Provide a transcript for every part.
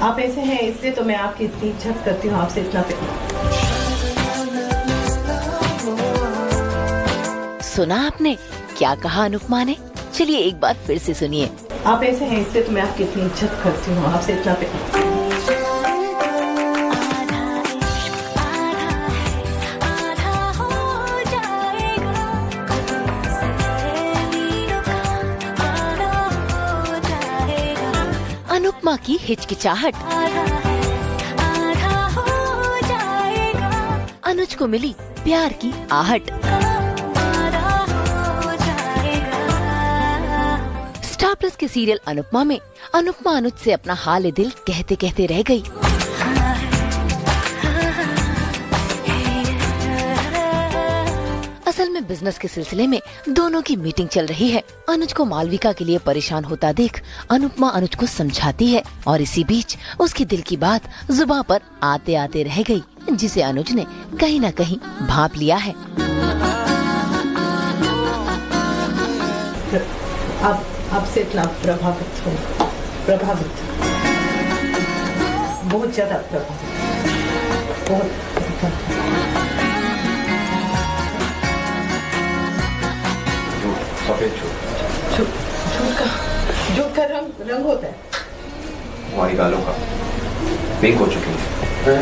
आप ऐसे हैं इसलिए तो मैं आपकी इतनी इज्जत करती हूँ, आपसे इतना सुना आपने क्या कहा अनुपमा ने? चलिए एक बार फिर से सुनिए। आप ऐसे हैं इसलिए तो मैं आपकी इतनी इज्जत करती हूँ, आपसे इतना अनुपमा की हिचकिचाहट, अनुज को मिली प्यार की आहट। स्टार प्लस के सीरियल अनुपमा में अनुपमा अनुज से अपना हाल दिल कहते कहते रह गई। असल में बिजनेस के सिलसिले में दोनों की मीटिंग चल रही है। अनुज को मालविका के लिए परेशान होता देख अनुपमा अनुज को समझाती है और इसी बीच उसके दिल की बात जुबान पर आते आते रह गई, जिसे अनुज ने कहीं न कहीं भांप लिया है। आपसे इतना प्रभावित हूँ, बहुत ज्यादा प्रभावित, बहुत। झूठ का रंग होता है, हमारी गालों का पिंक हो चुकी है।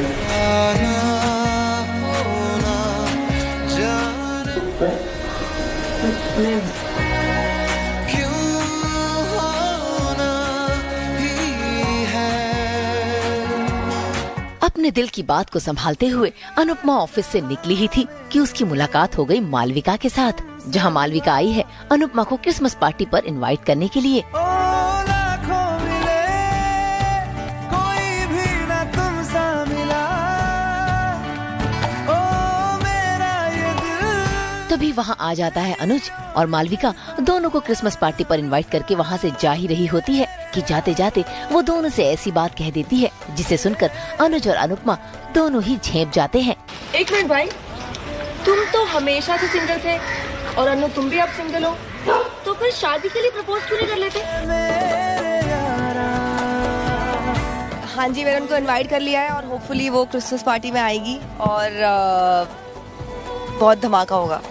अपने दिल की बात को संभालते हुए अनुपमा ऑफिस से निकली ही थी कि उसकी मुलाकात हो गई मालविका के साथ, जहां मालविका आई है अनुपमा को क्रिसमस पार्टी पर इनवाइट करने के लिए। तभी वहां आ जाता है अनुज और मालविका दोनों को क्रिसमस पार्टी पर इनवाइट करके वहां से जा ही रही होती है कि जाते जाते वो दोनों से ऐसी बात कह देती है जिसे सुनकर अनुज और अनुपमा दोनों ही झेप जाते हैं। एक मिनट भाई, तुम तो हमेशा से सिंगल थे और अनु तुम भी अब सिंगल हो, तो फिर शादी के लिए प्रपोज क्यों नहीं कर लेते? हाँ जी, मैंने उनको इनवाइट कर लिया है और होपफुली वो क्रिसमस पार्टी में आएगी और बहुत धमाका होगा।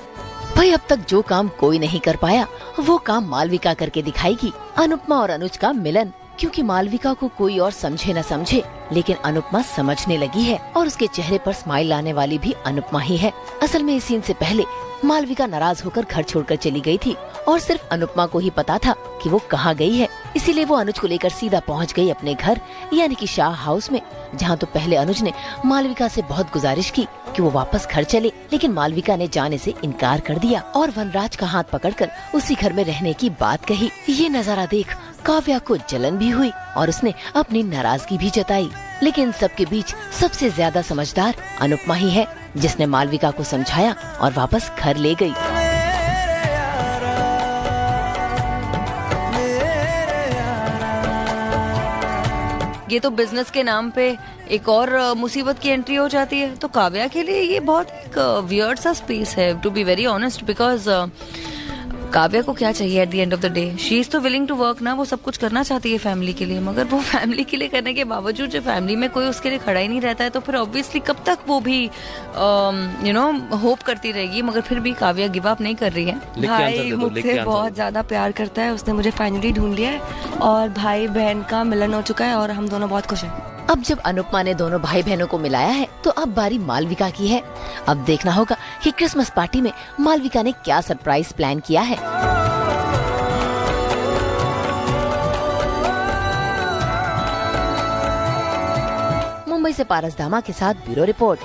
भाई अब तक जो काम कोई नहीं कर पाया वो काम मालविका करके दिखाएगी। अनुपमा और अनुज का मिलन, क्योंकि मालविका को कोई और समझे न समझे लेकिन अनुपमा समझने लगी है और उसके चेहरे पर स्माइल लाने वाली भी अनुपमा ही है। असल में इस सीन से पहले मालविका नाराज होकर घर छोड़कर चली गई थी और सिर्फ अनुपमा को ही पता था कि वो कहाँ गई है, इसीलिए वो अनुज को लेकर सीधा पहुँच गई अपने घर यानी कि शाह हाउस में, जहाँ तो पहले अनुज ने मालविका से बहुत गुजारिश की कि वो वापस घर चले, लेकिन मालविका ने जाने से इनकार कर दिया और वनराज का हाथ पकड़कर उसी घर में रहने की बात कही। ये नजारा देख काव्या को जलन भी हुई और उसने अपनी नाराजगी भी जताई, लेकिन सबके बीच सबसे ज्यादा समझदार अनुपमा ही है, जिसने मालविका को समझाया और वापस घर ले गई। ये तो बिजनेस के नाम पे एक और मुसीबत की एंट्री हो जाती है, तो काव्या के लिए ये बहुत एक वियर्ड सा स्पेस है, to be very honest, because Kavya को क्या चाहिए at the end of the day? She is तो विलिंग टू वर्क ना, वो सब कुछ करना चाहती है फैमिली के लिए, मगर वो फैमिली के लिए करने के बावजूद जब फैमिली में कोई उसके लिए खड़ा ही नहीं रहता है तो फिर ऑब्वियसली कब तक वो भी होप करती रहेगी, मगर फिर भी काव्या गिव अप नहीं कर रही है। भाई मुझसे बहुत ज्यादा प्यार करता है, उसने मुझे फाइनली ढूंढ लिया है और भाई बहन का मिलन हो चुका है और हम दोनों बहुत खुश हैं। अब जब अनुपमा ने दोनों भाई बहनों को मिलाया है तो अब बारी मालविका की है। अब देखना होगा कि क्रिसमस पार्टी में मालविका ने क्या सरप्राइज प्लान किया है। मुंबई से पारस दामा के साथ ब्यूरो रिपोर्ट।